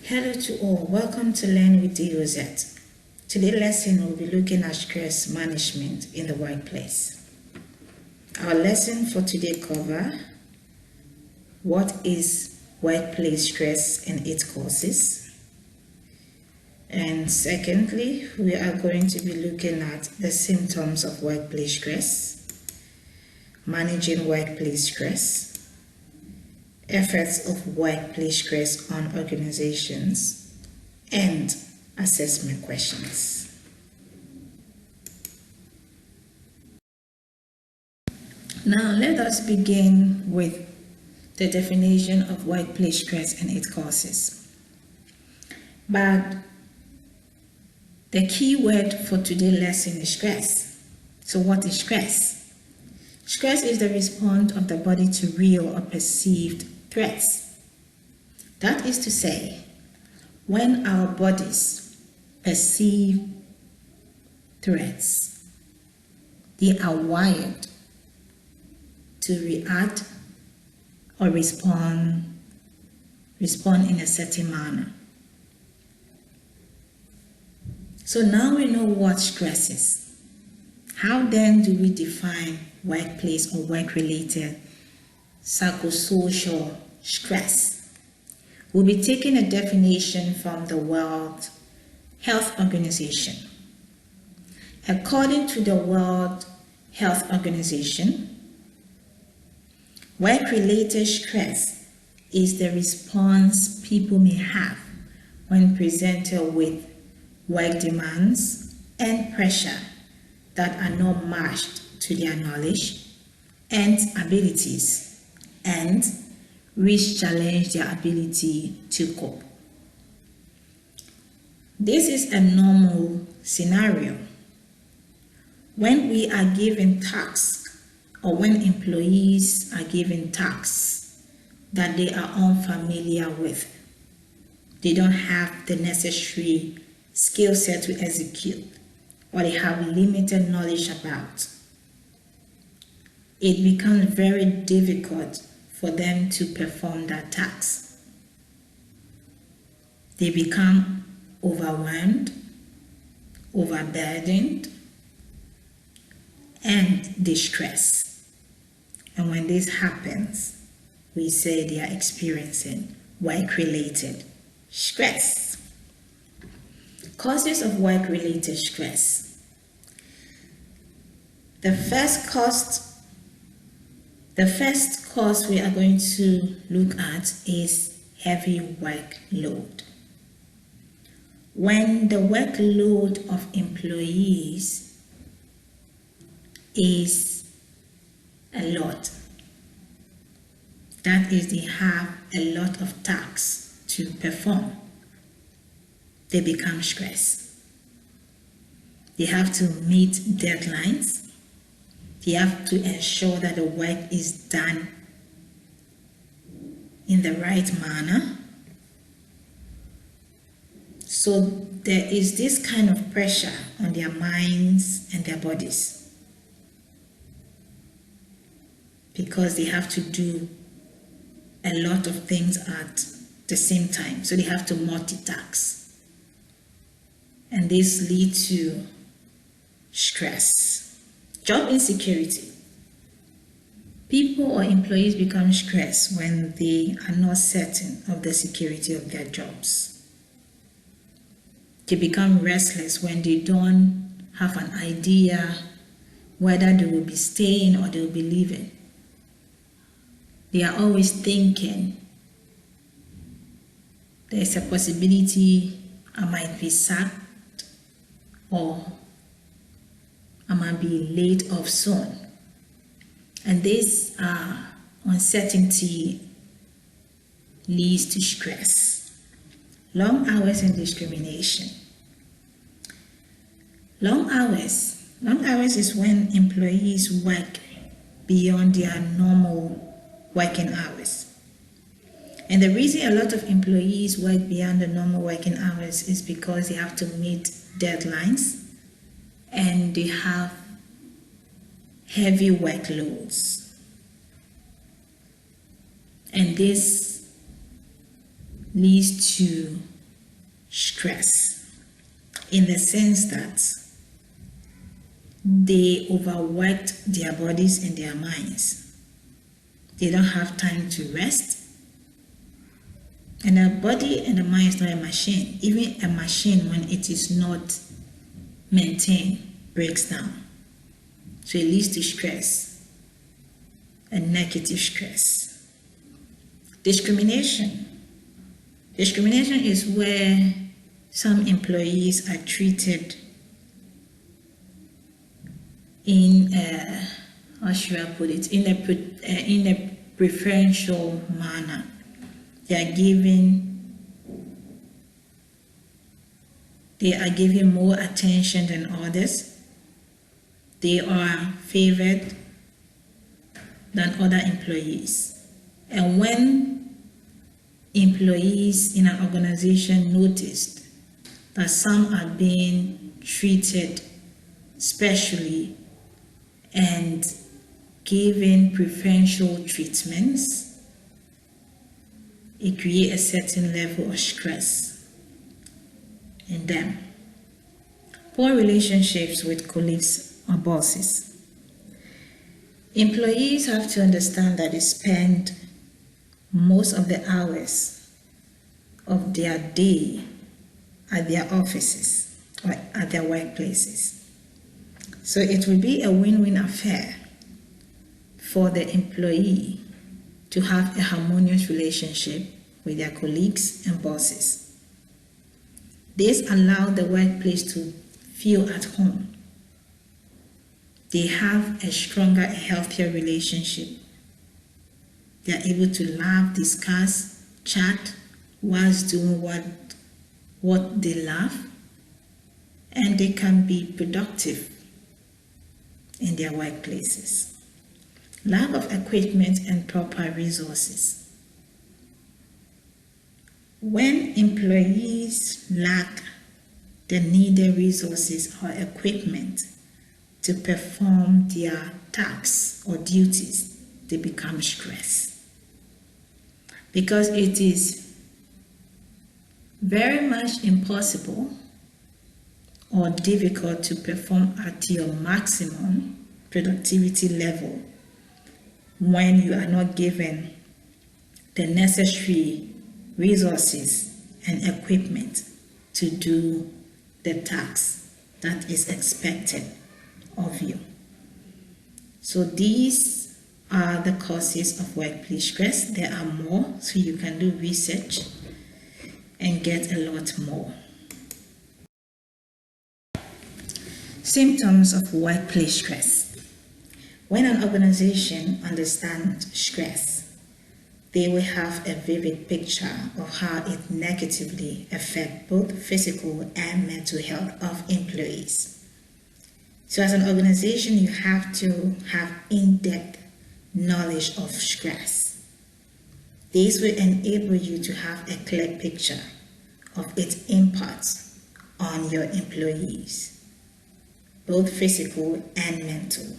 Hello to all, welcome to Learn with DOZ. Today's lesson will be looking at stress management in the workplace. Our lesson for today cover what is workplace stress and its causes. And secondly, we are going to be looking at the symptoms of workplace stress, managing workplace stress, effects of workplace stress on organizations, and assessment questions. Now let us begin with the definition of workplace stress and its causes. But the key word for today's lesson is stress. So what is stress? Stress is the response of the body to real or perceived threats. That is to say, when our bodies perceive threats, they are wired to react or respond in a certain manner. So now we know what stress is. How then do we define workplace or work-related psychosocial stress? We'll be taking a definition from the World Health Organization. According to the World Health Organization, work-related stress is the response people may have when presented with work demands and pressure that are not matched to their knowledge and abilities, and which challenge their ability to cope. This is a normal scenario. When we are given tasks, or when employees are given tasks that they are unfamiliar with, they don't have the necessary skill set to execute, or they have limited knowledge about, it becomes very difficult for them to perform that task. They become overwhelmed, overburdened, and distressed. And when this happens, we say they are experiencing work-related stress. Causes of work-related stress. The first cause we are going to look at is heavy workload. When the workload of employees is a lot, that is, they have a lot of tasks to perform, they become stressed. They have to meet deadlines. They have to ensure that the work is done in the right manner. So there is this kind of pressure on their minds and their bodies, because they have to do a lot of things at the same time. So they have to multitask. And this leads to stress. Job insecurity. People or employees become stressed when they are not certain of the security of their jobs. They become restless when they don't have an idea whether they will be staying or they will be leaving. They are always thinking, there's a possibility I might be sacked, or I might be laid off soon. And this uncertainty leads to stress. Long hours and discrimination. Long hours is when employees work beyond their normal working hours. And the reason a lot of employees work beyond the normal working hours is because they have to meet deadlines and they have heavy workloads. And this leads to stress, in the sense that they overworked their bodies and their minds. They don't have time to rest. And the body and the mind is not a machine. Even a machine, when it is not maintained, breaks down. So it leads to stress, and negative stress. Discrimination. Discrimination is where some employees are treated in a, how should I put it, in a preferential manner. They are given more attention than others. They are favored than other employees. And when employees in an organization noticed that some are being treated specially and given preferential treatments, it creates a certain level of stress in them. Poor relationships with colleagues or bosses. Employees have to understand that they spend most of the hours of their day at their offices or at their workplaces. So it will be a win-win affair for the employee to have a harmonious relationship with their colleagues and bosses. This allows the workplace to feel at home. They have a stronger and healthier relationship. They are able to laugh, discuss, chat whilst doing what they love, and they can be productive in their workplaces. Lack of equipment and proper resources. When employees lack the needed resources or equipment to perform their tasks or duties, they become stressed. Because it is very much impossible or difficult to perform at your maximum productivity level when you are not given the necessary resources and equipment to do the tasks that is expected of you. So these are the causes of workplace stress. There are more, so you can do research and get a lot more. Symptoms of workplace stress. When an organization understands stress, they will have a vivid picture of how it negatively affects both physical and mental health of employees. So as an organization, you have to have in-depth knowledge of stress. This will enable you to have a clear picture of its impact on your employees, both physical and mental.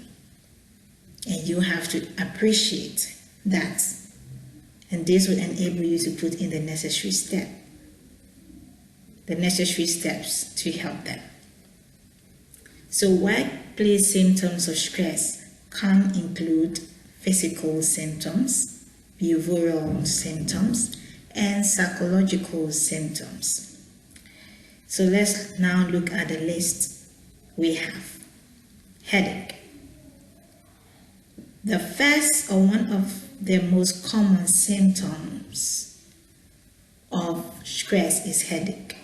And you have to appreciate that. And this will enable you to put in the necessary steps to help them. So workplace symptoms of stress can include physical symptoms, behavioral symptoms, and psychological symptoms. So let's now look at the list we have. Headache. The first or one of the most common symptoms of stress is headache.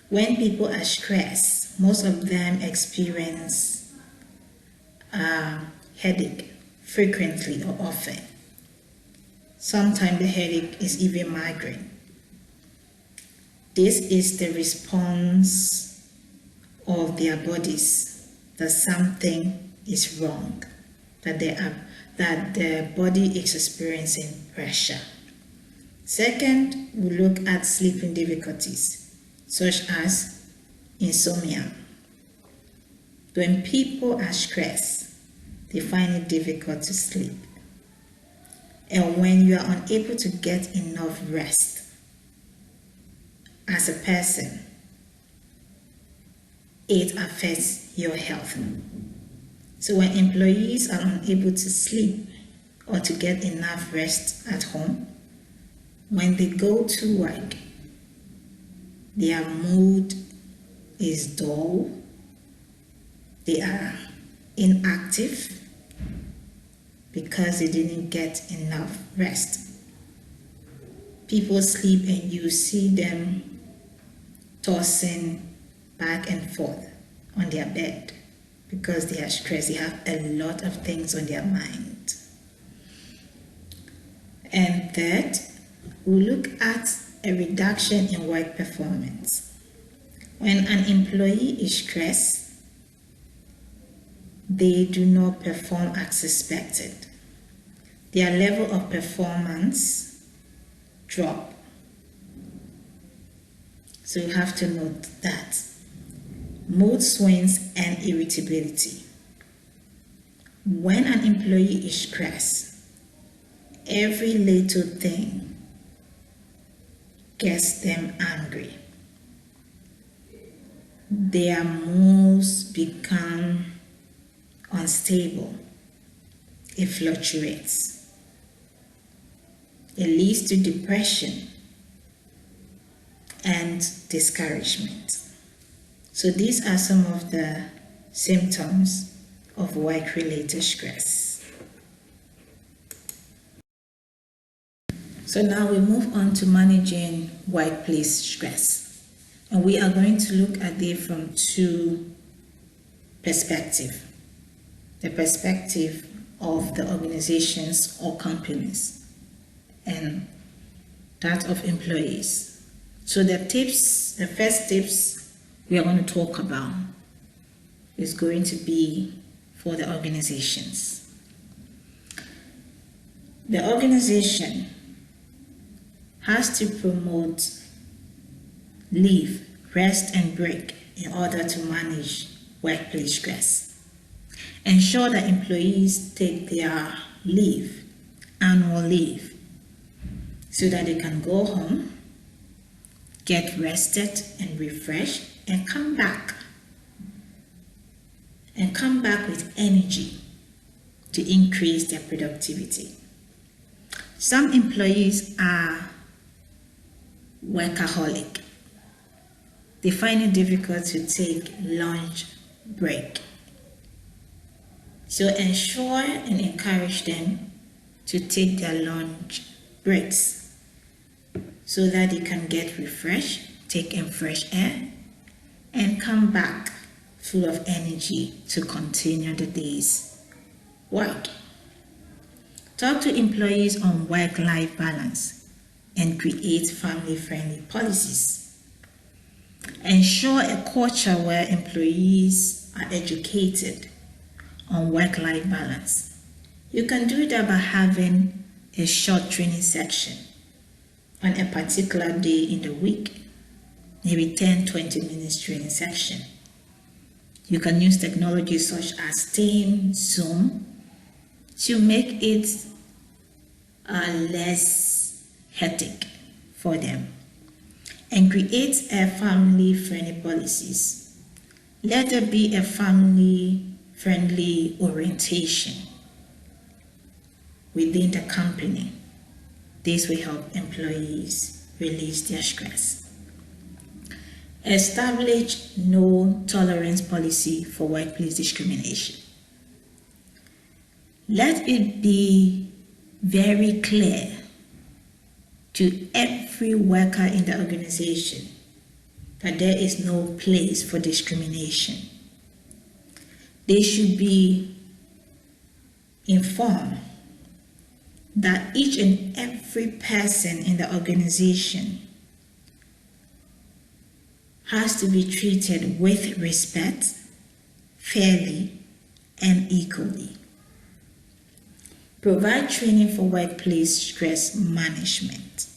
When people are stressed, most of them experience headache frequently or often. Sometimes the headache is even migraine. This is the response of their bodies that something is wrong, that the body is experiencing pressure. Second, we look at sleeping difficulties, such as insomnia. When people are stressed, they find it difficult to sleep. And when you are unable to get enough rest, as a person, it affects your health. So when employees are unable to sleep or to get enough rest at home, when they go to work, their mood is dull, they are inactive because they didn't get enough rest. People sleep and you see them tossing back and forth on their bed because they are stressed. They have a lot of things on their mind. And third, we'll look at a reduction in work performance. When an employee is stressed, they do not perform as expected. Their level of performance drop. So you have to note that. Mood swings and irritability. When an employee is stressed, every little thing gets them angry. Their moods become unstable. It fluctuates. It leads to depression and discouragement. So these are some of the symptoms of work-related stress. So now we move on to managing workplace stress. And we are going to look at it from two perspectives. The perspective of the organizations or companies and that of employees. So the first tips we are going to talk about is going to be for the organizations. The organization has to promote leave, rest and break in order to manage workplace stress. Ensure that employees take their leave, annual leave, so that they can go home, get rested and refreshed, and come back with energy to increase their productivity. Some employees are workaholic. They find it difficult to take lunch break. So ensure and encourage them to take their lunch breaks so that they can get refreshed, take in fresh air, and come back full of energy to continue the day's work. Talk to employees on work-life balance and create family-friendly policies. Ensure a culture where employees are educated on work-life balance. You can do that by having a short training section on a particular day in the week, maybe 10-20 minutes training section. You can use technology such as Teams, Zoom, to make it less hectic for them. And create a family-friendly policies. Let there be a family-friendly orientation within the company. This will help employees release their stress. Establish no tolerance policy for workplace discrimination. Let it be very clear to every worker in the organization that there is no place for discrimination. They should be informed that each and every person in the organization has to be treated with respect, fairly, and equally. Provide training for workplace stress management.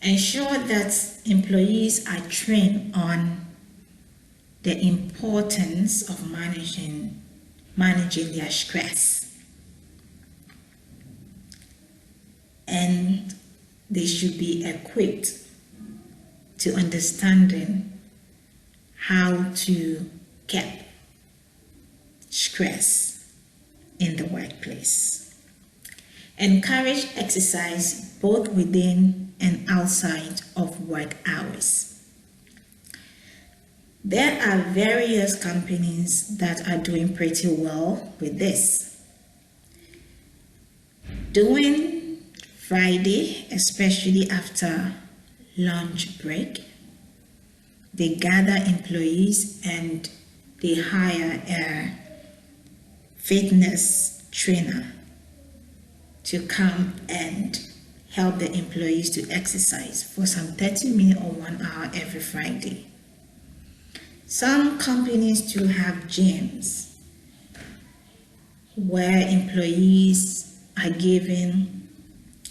Ensure that employees are trained on the importance of managing their stress. And they should be equipped to understanding how to get stress in the workplace. Encourage exercise both within and outside of work hours. There are various companies that are doing pretty well with this. Doing Friday, especially after lunch break, they gather employees and they hire a fitness trainer to come and help the employees to exercise for some 30 minutes or 1 hour every Friday. Some companies do have gyms where employees are given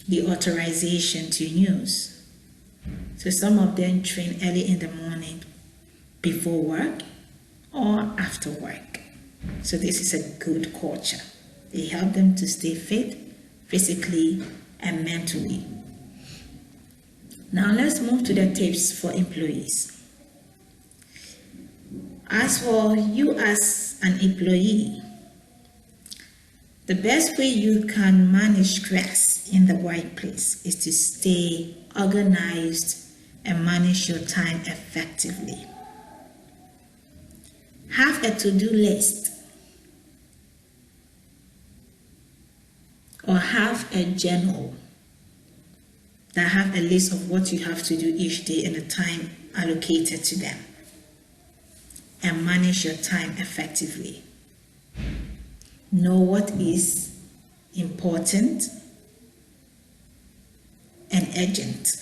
the authorization to use. So some of them train early in the morning before work or after work. So this is a good culture. They help them to stay fit physically and mentally. Now let's move to the tips for employees. As for you as an employee, the best way you can manage stress in the workplace is to stay organized and manage your time effectively. Have a to-do list or have a journal that have a list of what you have to do each day and the time allocated to them, and manage your time effectively. Know what is important and urgent.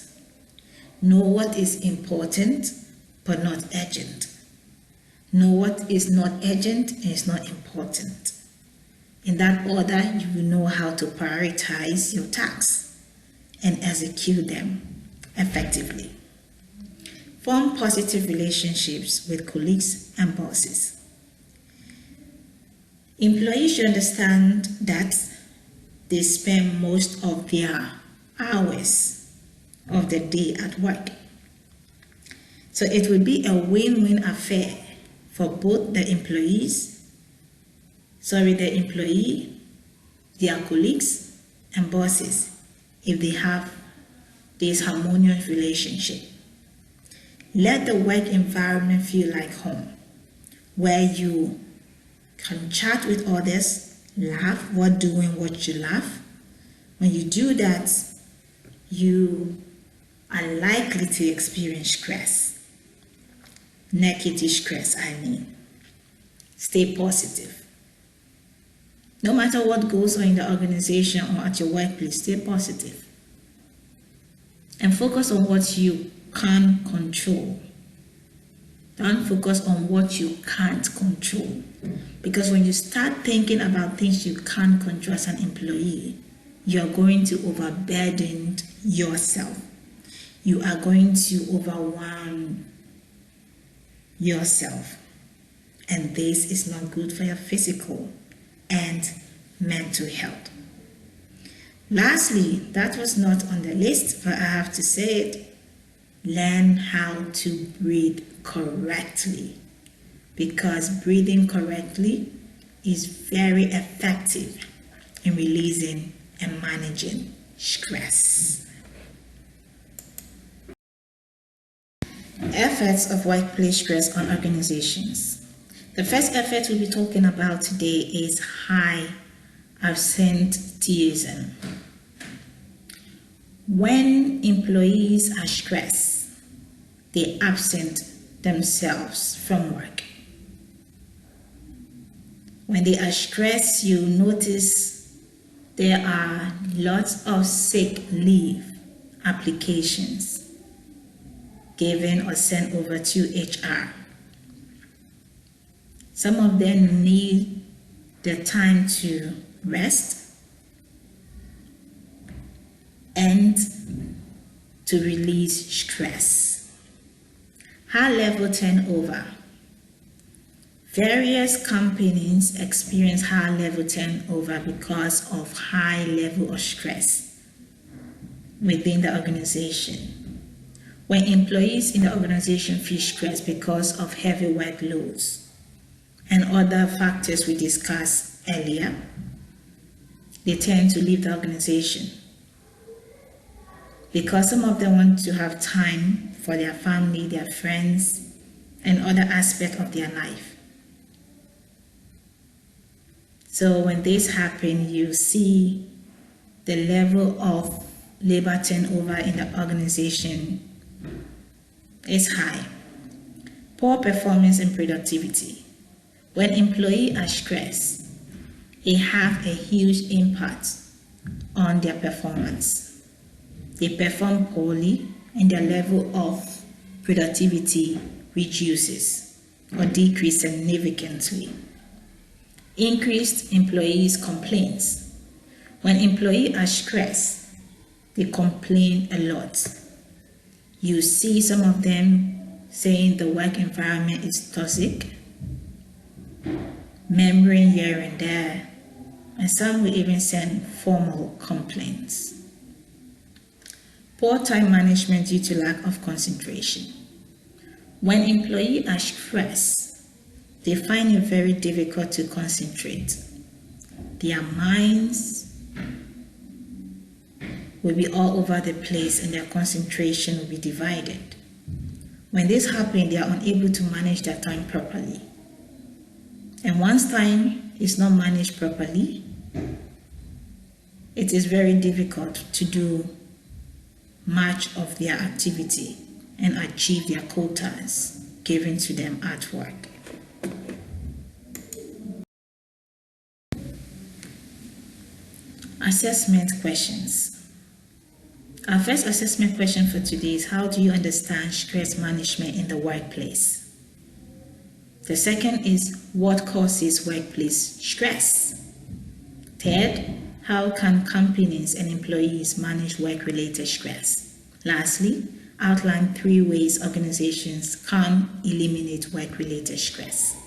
Know what is important but not urgent. Know what is not urgent and is not important. In that order, you will know how to prioritize your tasks and execute them effectively. Form positive relationships with colleagues and bosses. Employees should understand that they spend most of their hours of the day at work. So it will be a win-win affair for both the employee, their colleagues, and bosses if they have this harmonious relationship. Let the work environment feel like home, where you can chat with others, laugh while doing what you love. When you do that, you are likely to experience stress. Negative stress, I mean. Stay positive. No matter what goes on in the organization or at your workplace, stay positive. And focus on what you can control. Don't focus on what you can't control. Because when you start thinking about things you can't control as an employee, you're going to overburden yourself. You are going to overwhelm yourself. And this is not good for your physical and mental health. Lastly, that was not on the list, but I have to say it. Learn how to breathe correctly, because breathing correctly is very effective in releasing and managing stress. Effects of workplace stress on organizations. The first effect we'll be talking about today is high absenteeism. When employees are stressed, they absent themselves from work. When they are stressed, you notice there are lots of sick leave applications given or sent over to HR. Some of them need the time to rest and to release stress. High-level turnover. Various companies experience high-level turnover because of high level of stress within the organization. When employees in the organization feel stressed because of heavy workloads and other factors we discussed earlier, they tend to leave the organization because some of them want to have time for their family, their friends, and other aspects of their life. So when this happens, you see the level of labor turnover in the organization is high. Poor performance and productivity. When employees are stressed, it has a huge impact on their performance. They perform poorly and their level of productivity reduces or decreases significantly. Increased employees' complaints. When employees are stressed, they complain a lot. You see some of them saying the work environment is toxic, murmuring here and there, and some will even send formal complaints. Poor time management due to lack of concentration. When employees are stressed, they find it very difficult to concentrate. Their minds will be all over the place and their concentration will be divided. When this happens, they are unable to manage their time properly. And once time is not managed properly, it is very difficult to do much of their activity and achieve their quotas given to them at work. Assessment questions. Our first assessment question for today is, how do you understand stress management in the workplace? The second is, what causes workplace stress? Third, how can companies and employees manage work-related stress? Lastly, outline 3 ways organizations can eliminate work-related stress.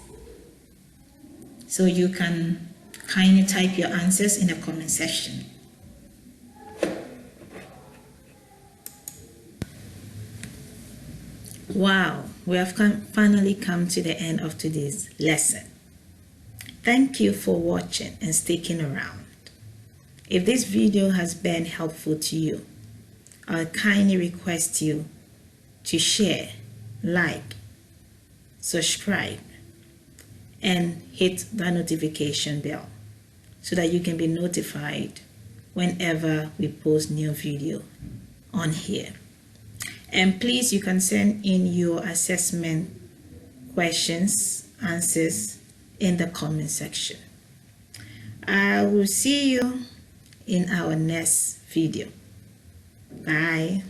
So you can kindly type your answers in the comment section. Wow, we have finally come to the end of today's lesson. Thank you for watching and sticking around. If this video has been helpful to you, I kindly request you to share, like, subscribe, and hit the notification bell so that you can be notified whenever we post new video on here. And please, you can send in your assessment questions, answers in the comment section. I will see you in our next video. Bye.